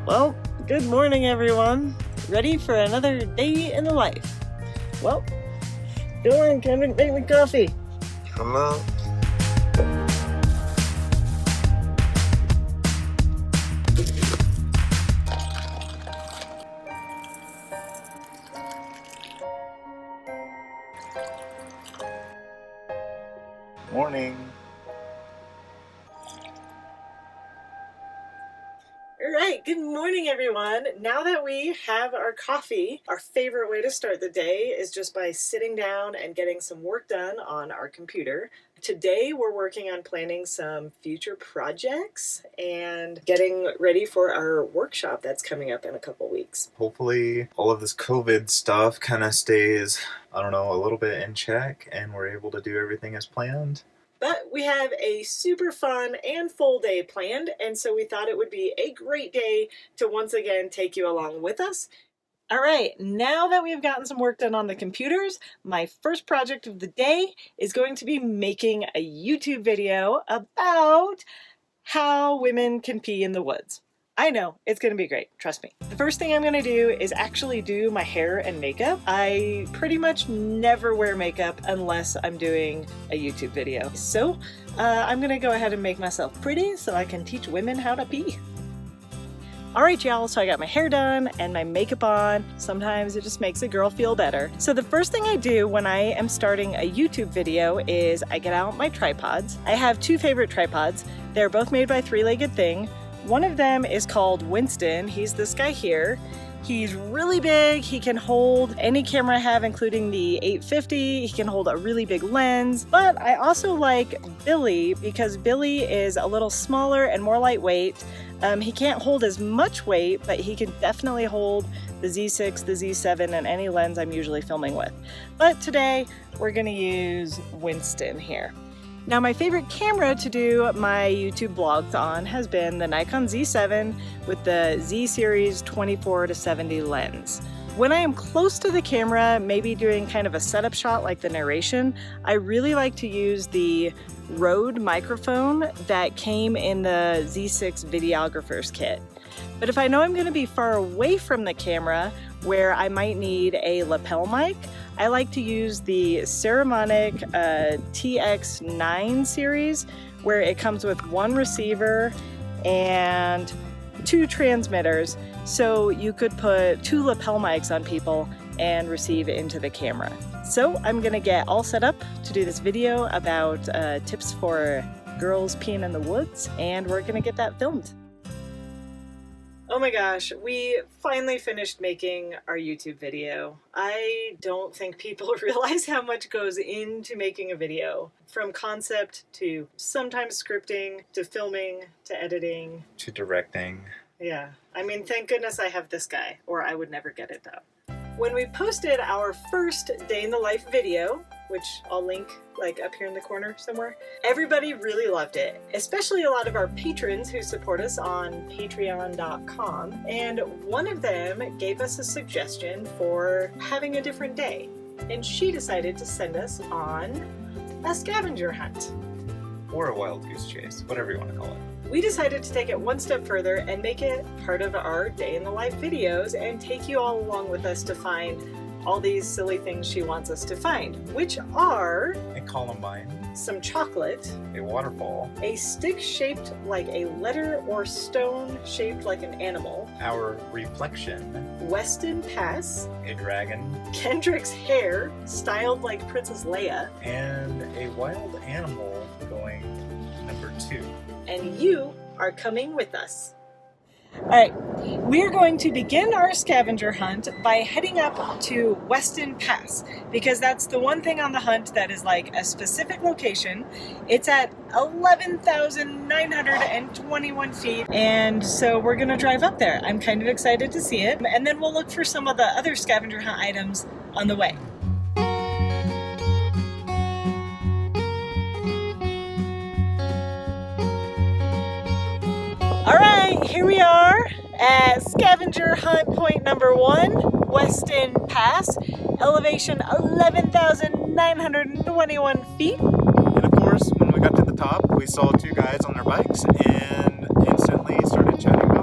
Well, good morning, everyone. Ready for another day in the life? Well, go on, Kevin, make me coffee. Come on. Morning. All right, good morning, everyone. Now that we have our coffee, our favorite way to start the day is just by sitting down and getting some work done on our computer. Today, we're working on planning some future projects and getting ready for our workshop that's coming up in a couple weeks. Hopefully all of this COVID stuff kind of stays, a little bit in check and we're able to do everything as planned. But we have a super fun and full day planned, and so we thought it would be a great day to once again take you along with us. All right, now that we've gotten some work done on the computers, my first project of the day is going to be making a YouTube video about how women can pee in the woods. I know, it's gonna be great, trust me. The first thing I'm gonna do is actually do my hair and makeup. I pretty much never wear makeup unless I'm doing a YouTube video. So I'm gonna go ahead and make myself pretty so I can teach women how to pee. All right, y'all, so I got my hair done and my makeup on. Sometimes it just makes a girl feel better. So the first thing I do when I am starting a YouTube video is I get out my tripods. I have two favorite tripods. They're both made by Three Legged Thing. One of them is called Winston. He's this guy here. He's really big. He can hold any camera I have, including the 850. He can hold a really big lens. But I also like Billy because Billy is a little smaller and more lightweight. He can't hold as much weight, but he can definitely hold the Z6, the Z7, and any lens I'm usually filming with. But today we're gonna use Winston here. Now, my favorite camera to do my YouTube vlogs on has been the Nikon Z7 with the Z series 24-70 lens. When I am close to the camera, maybe doing kind of a setup shot like the narration, I really like to use the Rode microphone that came in the Z6 videographer's kit. But if I know I'm going to be far away from the camera where I might need a lapel mic, I like to use the Saramonic TX9 series, where it comes with one receiver and two transmitters, so you could put two lapel mics on people and receive into the camera. So I'm gonna get all set up to do this video about tips for girls peeing in the woods, and we're gonna get that filmed. Oh my gosh, we finally finished making our YouTube video. I don't think people realize how much goes into making a video. From concept to sometimes scripting, to filming, to editing. To directing. Yeah, I mean, thank goodness I have this guy, or I would never get it done. When we posted our first day in the life video, which I'll link like up here in the corner somewhere, everybody really loved it, especially a lot of our patrons who support us on patreon.com. And one of them gave us a suggestion for having a different day. And she decided to send us on a scavenger hunt. Or a wild goose chase, whatever you want to call it. We decided to take it one step further and make it part of our day in the life videos and take you all along with us to find all these silly things she wants us to find, which are A columbine, some chocolate, a waterfall, a stick shaped like a letter or stone shaped like an animal, our reflection, Weston Pass, a dragon, Kendrick's hair styled like Princess Leia, and a wild animal going number 2. and you are coming with us. All right, we're going to begin our scavenger hunt by heading up to Weston Pass, because that's the one thing on the hunt that is like a specific location. It's at 11,921 feet, and so we're gonna drive up there. I'm kind of excited to see it, and then we'll look for some of the other scavenger hunt items on the way. All right, here we are at scavenger hunt point number 1, Weston Pass, elevation 11,921 feet. And of course, when we got to the top, we saw two guys on their bikes and instantly started chatting about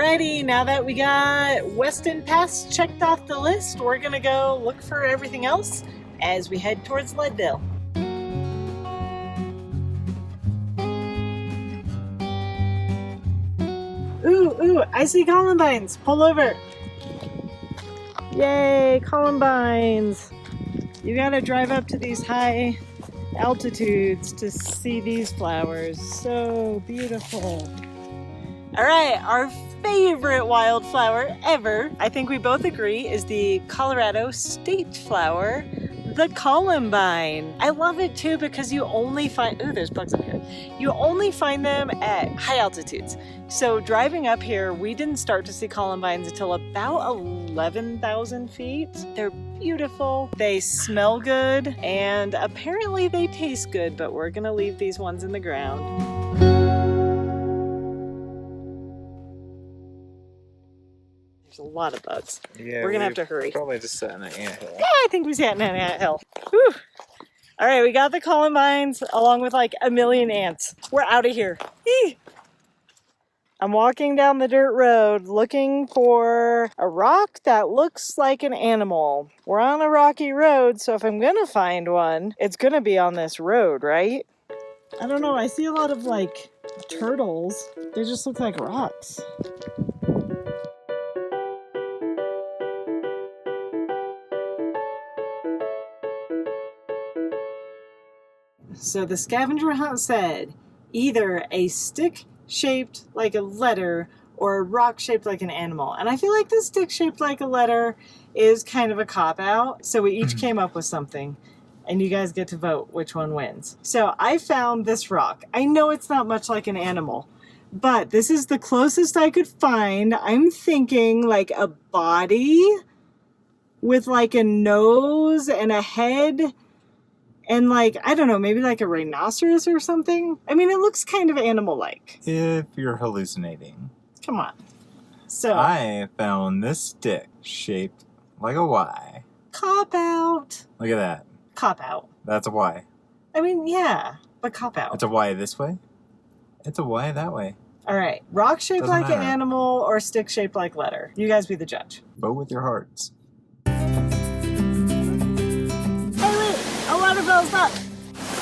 Alrighty, now that we got Weston Pass checked off the list, we're gonna go look for everything else as we head towards Leadville. Ooh, I see columbines. Pull over. Yay, columbines. You gotta drive up to these high altitudes to see these flowers. So beautiful. All right, our favorite wildflower ever, I think we both agree, is the Colorado state flower, the columbine. I love it too because you only find, ooh, there's bugs up here. You only find them at high altitudes. So driving up here, we didn't start to see columbines until about 11,000 feet. They're beautiful, they smell good, and apparently they taste good, but we're gonna leave these ones in the ground. There's a lot of bugs. Yeah, we're gonna have to hurry. Probably just sat in an anthill. Yeah, I think we sat in an anthill. Whew. All right, we got the columbines along with like a million ants. We're out of here. Eee. I'm walking down the dirt road looking for a rock that looks like an animal. We're on a rocky road, so if I'm gonna find one, it's gonna be on this road, right? I don't know, I see a lot of like turtles. They just look like rocks. So the scavenger hunt said either a stick shaped like a letter or a rock shaped like an animal. And I feel like the stick shaped like a letter is kind of a cop-out. So we each came up with something and you guys get to vote which one wins. So I found this rock. I know it's not much like an animal, but this is the closest I could find. I'm thinking like a body with like a nose and a head. And like, I don't know, maybe like a rhinoceros or something. I mean, it looks kind of animal-like. If you're hallucinating. Come on. So I found this stick shaped like a Y. cop out. Look at that. Cop out. That's a Y. I mean, yeah, but cop out. It's a Y this way. It's a Y that way. All right, rock shaped Doesn't like an matter. animal or stick shaped like letter. You guys be the judge. Vote with your hearts. A waterfall's up.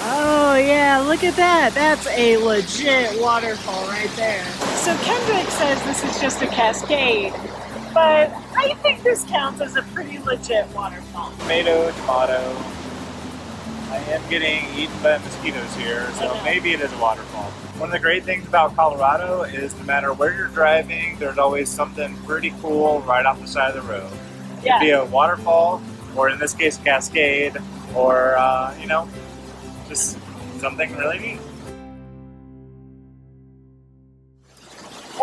Oh yeah, look at that. That's a legit waterfall right there. So Kendrick says this is just a cascade, but I think this counts as a pretty legit waterfall. Tomato. I am getting eaten by mosquitoes here, so maybe it is a waterfall. One of the great things about Colorado is no matter where you're driving, there's always something pretty cool right off the side of the road. It could be a waterfall, or in this case, a cascade, or, just something really neat.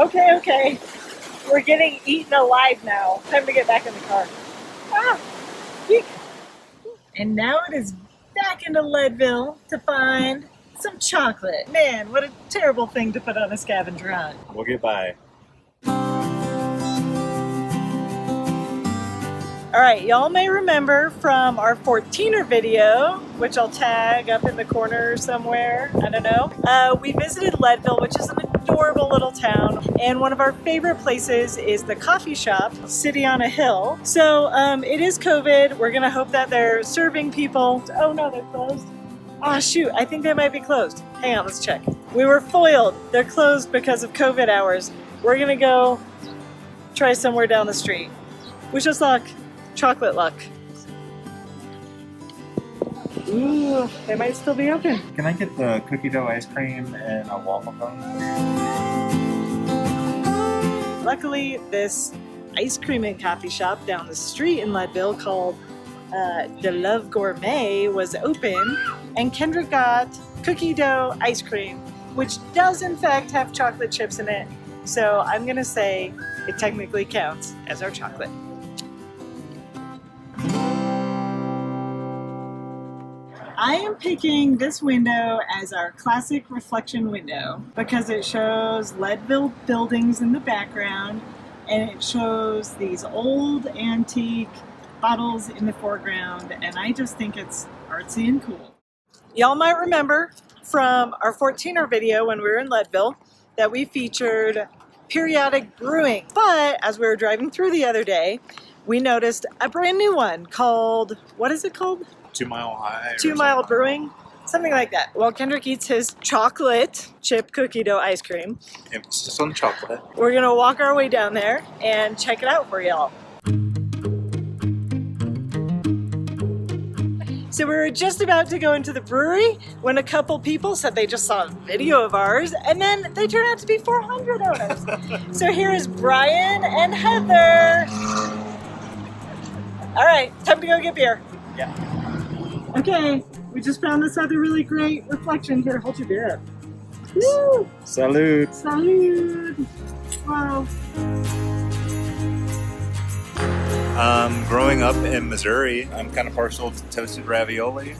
Okay. We're getting eaten alive now. Time to get back in the car. Eek. And now it is back into Leadville to find some chocolate. Man, what a terrible thing to put on a scavenger hunt. We'll get by. All right, y'all may remember from our 14er video, which I'll tag up in the corner somewhere, I don't know. We visited Leadville, which is an adorable little town, and one of our favorite places is the coffee shop, City on a Hill. So it is COVID. We're gonna hope that they're serving people. Oh no, they're closed. Oh shoot, I think they might be closed. Hang on, let's check. We were foiled. They're closed because of COVID hours. We're gonna go try somewhere down the street. Wish us luck. Chocolate luck. Ooh, they might still be open. Can I get the cookie dough ice cream and a waffle cone? Luckily, this ice cream and coffee shop down the street in Leadville called De Love Gourmet was open, and Kendra got cookie dough ice cream, which does in fact have chocolate chips in it. So I'm gonna say it technically counts as our chocolate. I am picking this window as our classic reflection window because it shows Leadville buildings in the background and it shows these old antique bottles in the foreground, and I just think it's artsy and cool. Y'all might remember from our 14er video when we were in Leadville that we featured Periodic Brewing. But as we were driving through the other day, we noticed a brand new one called, what is it called? 2 Mile High. 2 Mile Brewing. Something like that. While Kendrick eats his chocolate chip cookie dough ice cream, Emphasis on chocolate. we're gonna walk our way down there and check it out for y'all. So we were just about to go into the brewery when a couple people said they just saw a video of ours, and then they turned out to be 400 owners. So here is Brian and Heather. All right, time to go get beer. Yeah. Okay, we just found this other really great reflection here. Hold your beer up. Woo! Salud. Salud! Wow. Growing up in Missouri, I'm kind of partial to toasted ravioli.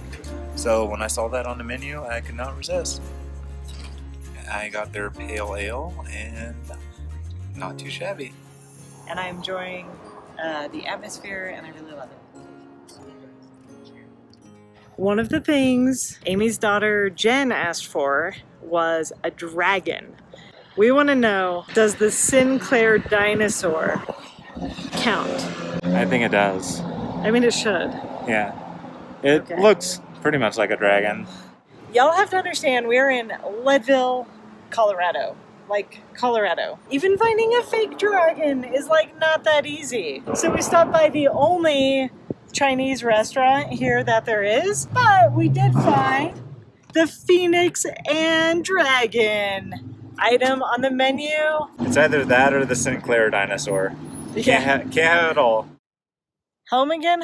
So when I saw that on the menu, I could not resist. I got their pale ale and not too shabby. And I'm enjoying the atmosphere, and I really love it. One of the things Amy's daughter Jen asked for was a dragon. We want to know, does the Sinclair dinosaur count? I think it does. I mean, it should. Yeah. It Okay. looks pretty much like a dragon. Y'all have to understand, we're in Leadville, Colorado. Like, Colorado. Even finding a fake dragon is like not that easy. So we stopped by the only Chinese restaurant here that there is, but we did find the Phoenix and Dragon item on the menu. It's either that or the Sinclair dinosaur. Can't have it all. Home again,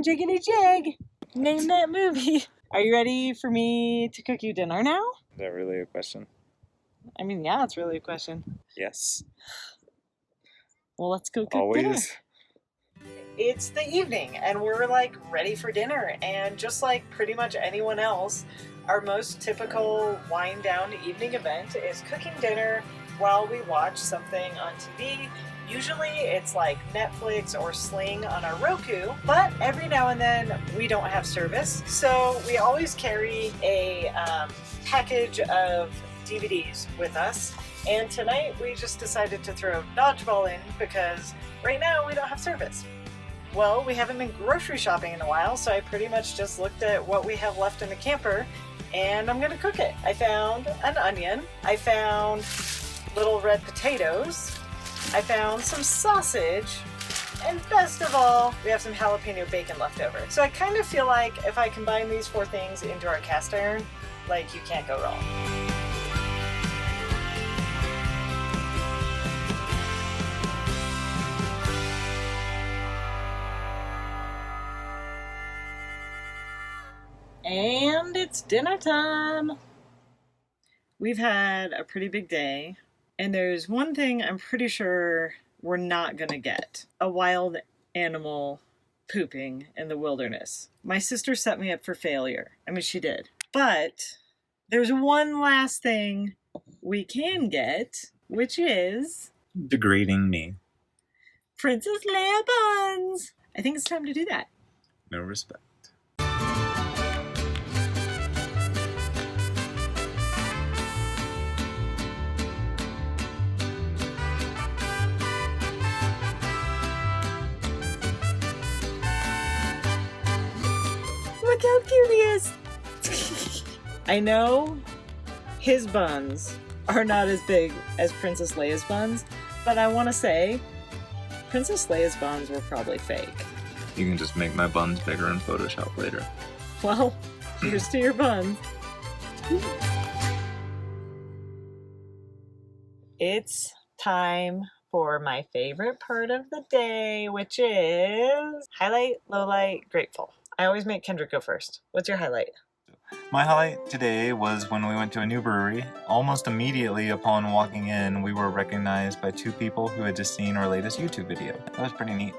jiggity jig. Name that movie. Are you ready for me to cook you dinner now? Is that really a question? I mean, yeah, it's really a question. Yes. Well, let's go cook dinner. Always. It's the evening and we're like ready for dinner, and just like pretty much anyone else, our most typical wind down evening event is cooking dinner while we watch something on TV. Usually it's like Netflix or Sling on our Roku, but every now and then we don't have service, so we always carry a package of DVDs with us. And tonight we just decided to throw Dodgeball in because right now we don't have service. Well, we haven't been grocery shopping in a while, so I pretty much just looked at what we have left in the camper and I'm gonna cook it. I found an onion, I found little red potatoes, I found some sausage, and best of all, we have some jalapeno bacon left over. So I kind of feel like if I combine these 4 things into our cast iron, like you can't go wrong. And it's dinner time. We've had a pretty big day, and there's one thing I'm pretty sure we're not gonna get: a wild animal pooping in the wilderness. My sister set me up for failure. I mean, she did. But there's one last thing we can get, which is Degrading me. Princess Leia buns. I think it's time to do that. No respect. Look how cute he is. I know his buns are not as big as Princess Leia's buns, but I want to say Princess Leia's buns were probably fake. You can just make my buns bigger in Photoshop later. Well, here's to your buns. It's time for my favorite part of the day, which is highlight, lowlight, grateful. I always make Kendrick go first. What's your highlight? My highlight today was when we went to a new brewery. Almost immediately upon walking in, we were recognized by 2 people who had just seen our latest YouTube video. That was pretty neat.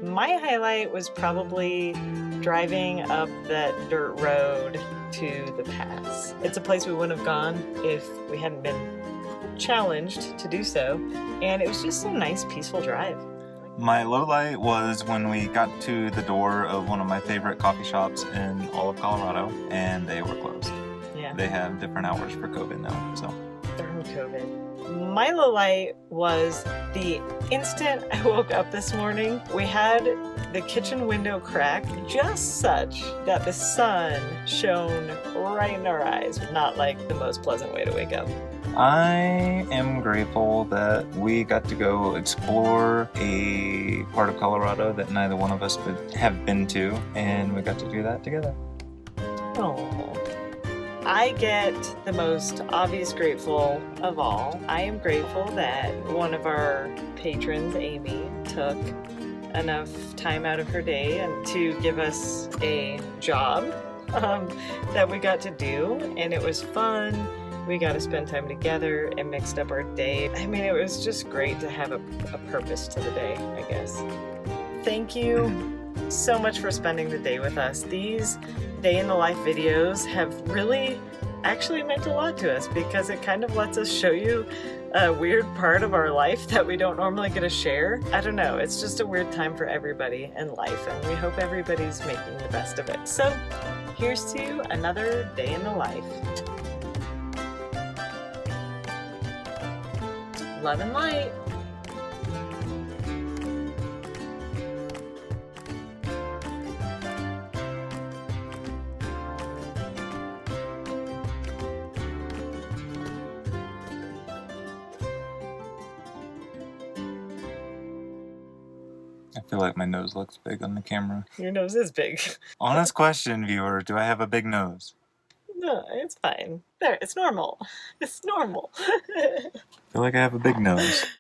My highlight was probably driving up that dirt road to the pass. It's a place we wouldn't have gone if we hadn't been challenged to do so, and it was just a nice, peaceful drive. My low light was when we got to the door of one of my favorite coffee shops in all of Colorado, and they were closed. Yeah. They have different hours for COVID now, so. Darn from COVID. My low light was the instant I woke up this morning. We had the kitchen window cracked just such that the sun shone right in our eyes. Not like the most pleasant way to wake up. I am grateful that we got to go explore a part of Colorado that neither one of us would have been to, and we got to do that together. Oh. I get the most obvious grateful of all. I am grateful that one of our patrons, Amy, took enough time out of her day and to give us a job that we got to do, and it was fun. We got to spend time together and mixed up our day. I mean, it was just great to have a purpose to the day, I guess. Thank you so much for spending the day with us. These day in the life videos have really actually meant a lot to us because it kind of lets us show you a weird part of our life that we don't normally get to share. I don't know, it's just a weird time for everybody in life, and we hope everybody's making the best of it. So here's to another day in the life. Love and light. I feel like my nose looks big on the camera. Your nose is big. Honest question, viewer, do I have a big nose? No, it's fine. There, it's normal. It's normal. I feel like I have a big nose.